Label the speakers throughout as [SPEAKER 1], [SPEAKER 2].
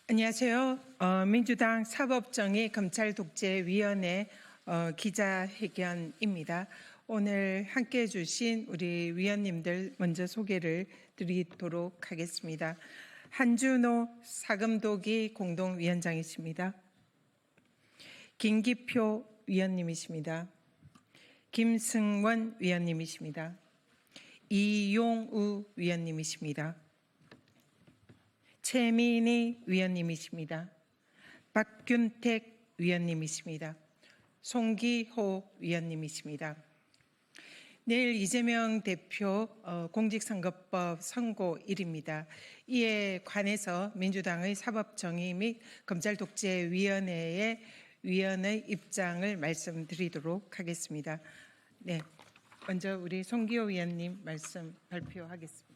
[SPEAKER 1] 안녕하세요. 민주당 사법정의 검찰독재위원회 기자회견입니다. 오늘 함께해 주신 우리 위원님들 먼저 소개를 드리도록 하겠습니다. 한준호 사금독이 공동위원장이십니다. 김기표 위원님이십니다. 김승원 위원님이십니다. 이용우 위원님이십니다. 최민희 위원님이십니다. 박균택 위원님이십니다. 송기호 위원님이십니다. 내일 이재명 대표 공직선거법 선고일입니다. 이에 관해서 민주당의 사법정의 및 검찰독재위원회의 위원의 입장을 말씀드리도록 하겠습니다. 네, 먼저 우리 송기호 위원님 말씀 발표하겠습니다.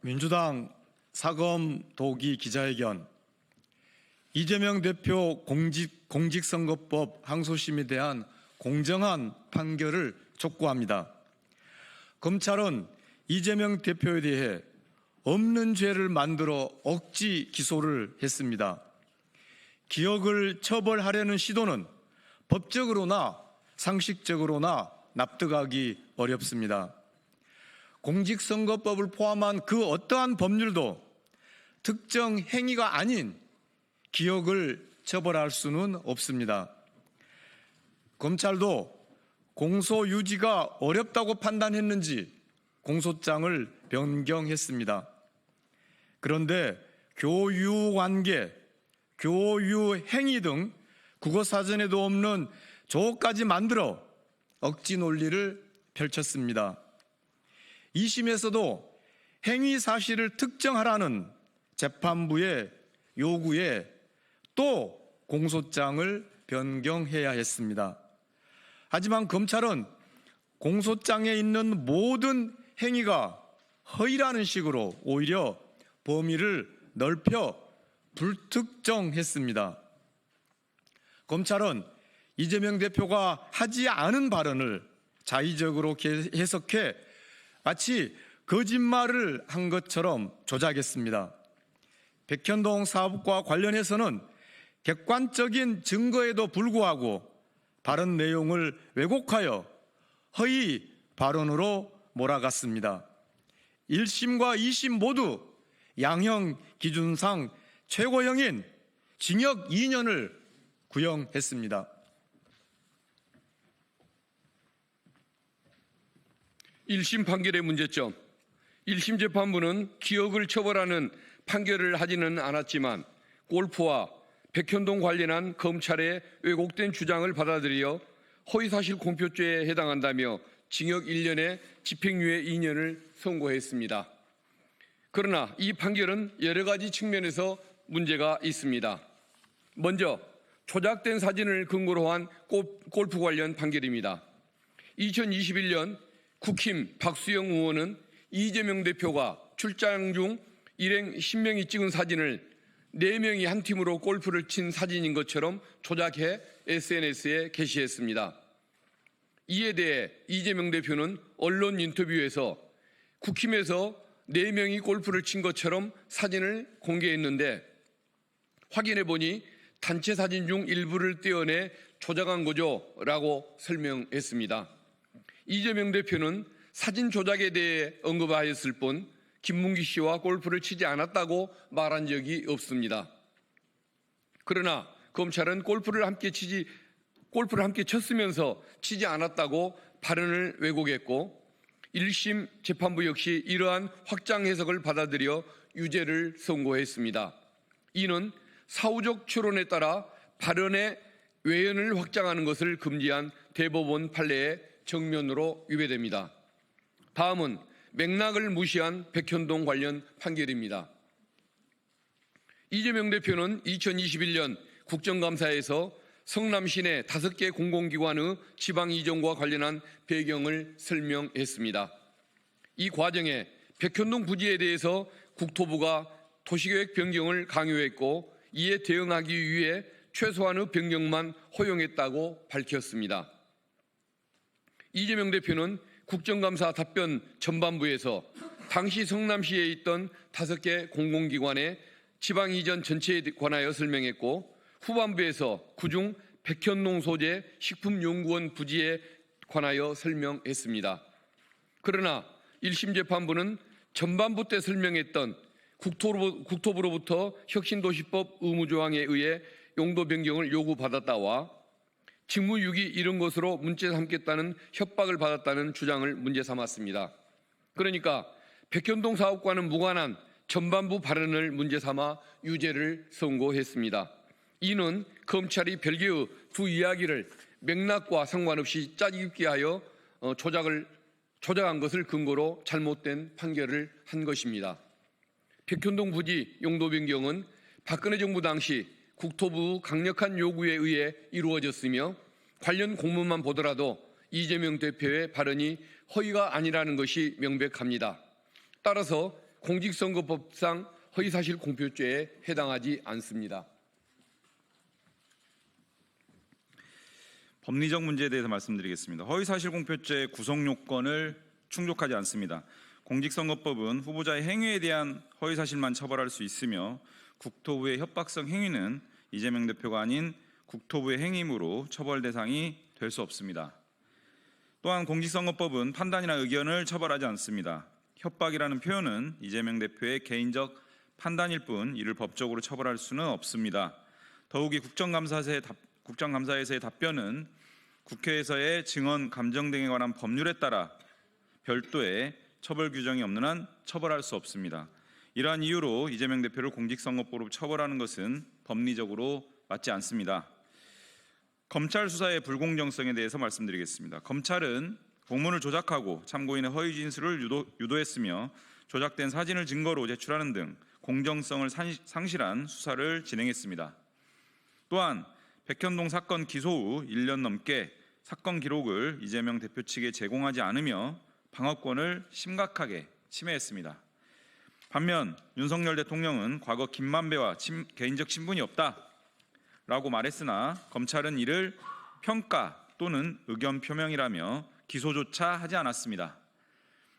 [SPEAKER 2] 민주당 사검도기 기자회견. 이재명 대표 공직선거법 항소심에 대한 공정한 판결을 촉구합니다. 검찰은 이재명 대표에 대해 없는 죄를 만들어 억지 기소를 했습니다. 기억을 처벌하려는 시도는 법적으로나 상식적으로나 납득하기 어렵습니다. 공직선거법을 포함한 그 어떠한 법률도 특정 행위가 아닌 기억을 처벌할 수는 없습니다. 검찰도 공소 유지가 어렵다고 판단했는지 공소장을 변경했습니다. 그런데 교유관계, 교유행위 등 국어사전에도 없는 조까지 만들어 억지 논리를 펼쳤습니다. 2심에서도 행위 사실을 특정하라는 재판부의 요구에 또 공소장을 변경해야 했습니다. 하지만 검찰은 공소장에 있는 모든 행위가 허위라는 식으로 오히려 범위를 넓혀 불특정했습니다. 검찰은 이재명 대표가 하지 않은 발언을 자의적으로 해석해 마치 거짓말을 한 것처럼 조작했습니다. 백현동 사업과 관련해서는 객관적인 증거에도 불구하고 발언 내용을 왜곡하여 허위 발언으로 몰아갔습니다. 1심과 2심 모두 양형 기준상 최고형인 징역 2년을 구형했습니다.
[SPEAKER 3] 1심 판결의 문제점. 1심 재판부는 기억을 처벌하는 판결을 하지는 않았지만 골프와 백현동 관련한 검찰의 왜곡된 주장을 받아들여 허위사실 공표죄에 해당한다며 징역 1년에 집행유예 2년을 선고했습니다. 그러나 이 판결은 여러 가지 측면에서 문제가 있습니다. 먼저 조작된 사진을 근거로 한 골프 관련 판결입니다. 2021년 국힘 박수영 의원은 이재명 대표가 출장 중 일행 10명이 찍은 사진을 4명이 한 팀으로 골프를 친 사진인 것처럼 조작해 SNS에 게시했습니다. 이에 대해 이재명 대표는 언론 인터뷰에서 국힘에서 4명이 골프를 친 것처럼 사진을 공개했는데 확인해보니 단체 사진 중 일부를 떼어내 조작한 거죠 라고 설명했습니다. 이재명 대표는 사진 조작에 대해 언급하였을 뿐 김문기 씨와 골프를 치지 않았다고 말한 적이 없습니다. 그러나 검찰은 골프를 함께 쳤으면서 치지 않았다고 발언을 왜곡했고 1심 재판부 역시 이러한 확장 해석을 받아들여 유죄를 선고했습니다. 이는 사후적 추론에 따라 발언의 외연을 확장하는 것을 금지한 대법원 판례의 정면으로 위배됩니다. 다음은 맥락을 무시한 백현동 관련 판결입니다. 이재명 대표는 2021년 국정감사에서 성남 시내 5개 공공기관의 지방 이전과 관련한 배경을 설명했습니다. 이 과정에 백현동 부지에 대해서 국토부가 도시계획 변경을 강요했고 이에 대응하기 위해 최소한의 변경만 허용했다고 밝혔습니다. 이재명 대표는 국정감사 답변 전반부에서 당시 성남시에 있던 5개 공공기관의 지방 이전 전체에 관하여 설명했고, 후반부에서 그중 백현동 소재 식품연구원 부지에 관하여 설명했습니다. 그러나 1심 재판부는 전반부 때 설명했던 국토부로부터 혁신도시법 의무조항에 의해 용도 변경을 요구받았다와 직무유기 이른 것으로 문제 삼겠다는 협박을 받았다는 주장을 문제 삼았습니다. 그러니까 백현동 사업과는 무관한 전반부 발언을 문제 삼아 유죄를 선고했습니다. 이는 검찰이 별개의 두 이야기를 맥락과 상관없이 짜깁기 하여 조작한 것을 근거로 잘못된 판결을 한 것입니다. 백현동 부지 용도 변경은 박근혜 정부 당시 국토부 강력한 요구에 의해 이루어졌으며, 관련 공문만 보더라도 이재명 대표의 발언이 허위가 아니라는 것이 명백합니다. 따라서 공직선거법상 허위사실 공표죄에 해당하지 않습니다.
[SPEAKER 4] 법리적 문제에 대해서 말씀드리겠습니다. 허위사실 공표죄 구성 요건을 충족하지 않습니다. 공직선거법은 후보자의 행위에 대한 허위사실만 처벌할 수 있으며, 국토부의 협박성 행위는 이재명 대표가 아닌 국토부의 행위이므로 처벌 대상이 될 수 없습니다. 또한 공직선거법은 판단이나 의견을 처벌하지 않습니다. 협박이라는 표현은 이재명 대표의 개인적 판단일 뿐 이를 법적으로 처벌할 수는 없습니다. 더욱이 국정감사에서의 답변은 국회에서의 증언 감정 등에 관한 법률에 따라 별도의 처벌 규정이 없는 한 처벌할 수 없습니다. 이러한 이유로 이재명 대표를 공직선거법으로 처벌하는 것은 법리적으로 맞지 않습니다. 검찰 수사의 불공정성에 대해서 말씀드리겠습니다. 검찰은 공문을 조작하고 참고인의 허위 진술을 유도했으며, 조작된 사진을 증거로 제출하는 등 공정성을 상실한 수사를 진행했습니다. 또한 백현동 사건 기소 후 1년 넘게 사건 기록을 이재명 대표 측에 제공하지 않으며 방어권을 심각하게 침해했습니다. 반면 윤석열 대통령은 과거 김만배와 개인적 친분이 없다라고 말했으나, 검찰은 이를 평가 또는 의견 표명이라며 기소조차 하지 않았습니다.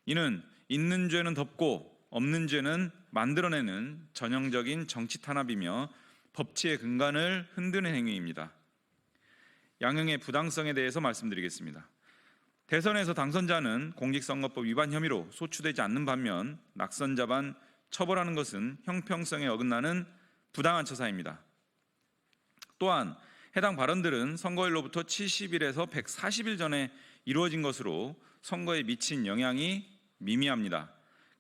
[SPEAKER 4] 이는 있는 죄는 덮고 없는 죄는 만들어내는 전형적인 정치 탄압이며 법치의 근간을 흔드는 행위입니다. 양형의 부당성에 대해서 말씀드리겠습니다. 대선에서 당선자는 공직선거법 위반 혐의로 소추되지 않는 반면, 낙선자만 처벌하는 것은 형평성에 어긋나는 부당한 처사입니다. 또한 해당 발언들은 선거일로부터 70일에서 140일 전에 이루어진 것으로 선거에 미친 영향이 미미합니다.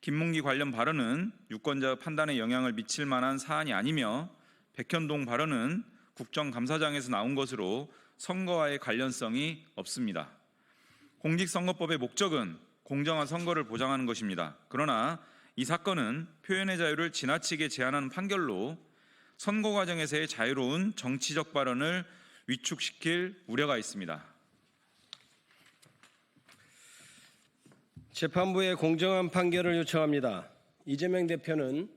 [SPEAKER 4] 김문기 관련 발언은 유권자 판단에 영향을 미칠 만한 사안이 아니며, 백현동 발언은 국정감사장에서 나온 것으로 선거와의 관련성이 없습니다. 공직선거법의 목적은 공정한 선거를 보장하는 것입니다. 그러나 이 사건은 표현의 자유를 지나치게 제한하는 판결로 선거 과정에서의 자유로운 정치적 발언을 위축시킬 우려가 있습니다.
[SPEAKER 5] 재판부의 공정한 판결을 요청합니다. 이재명 대표는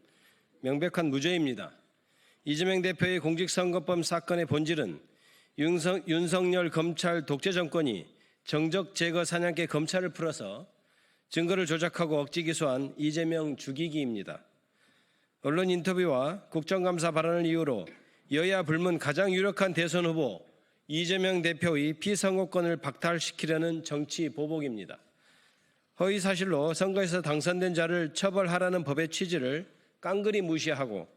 [SPEAKER 5] 명백한 무죄입니다. 이재명 대표의 공직선거법 사건의 본질은 윤석열 검찰 독재 정권이 정적 제거 사냥개 검찰을 풀어서 증거를 조작하고 억지 기소한 이재명 죽이기입니다. 언론 인터뷰와 국정감사 발언을 이유로 여야 불문 가장 유력한 대선 후보 이재명 대표의 피선거권을 박탈시키려는 정치 보복입니다. 허위 사실로 선거에서 당선된 자를 처벌하라는 법의 취지를 깡그리 무시하고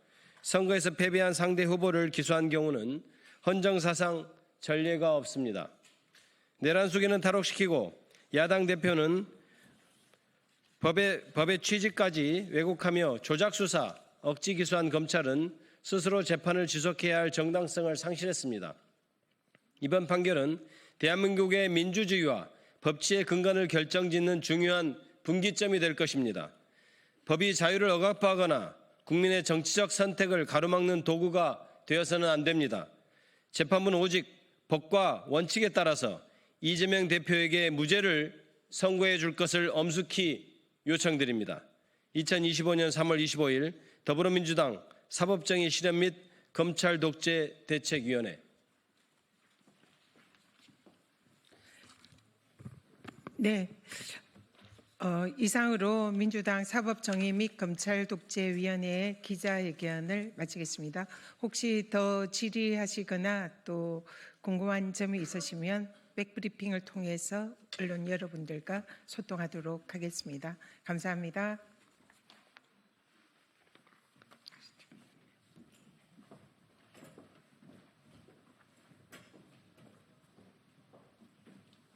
[SPEAKER 5] 선거에서 패배한 상대 후보를 기소한 경우는 헌정사상 전례가 없습니다. 내란 수기는 탈옥시키고 야당 대표는 법의 취지까지 왜곡하며 조작 수사, 억지 기소한 검찰은 스스로 재판을 지속해야 할 정당성을 상실했습니다. 이번 판결은 대한민국의 민주주의와 법치의 근간을 결정짓는 중요한 분기점이 될 것입니다. 법이 자유를 억압하거나 국민의 정치적 선택을 가로막는 도구가 되어서는 안 됩니다. 재판부는 오직 법과 원칙에 따라서 이재명 대표에게 무죄를 선고해 줄 것을 엄숙히 요청드립니다. 2025년 3월 25일 더불어민주당 사법정의 실현 및 검찰 독재 대책위원회.
[SPEAKER 1] 네, 이상으로 민주당 사법정의 및 검찰독재위원회의 기자회견을 마치겠습니다. 혹시 더 질의하시거나 또 궁금한 점이 있으시면 백브리핑을 통해서 언론 여러분들과 소통하도록 하겠습니다. 감사합니다.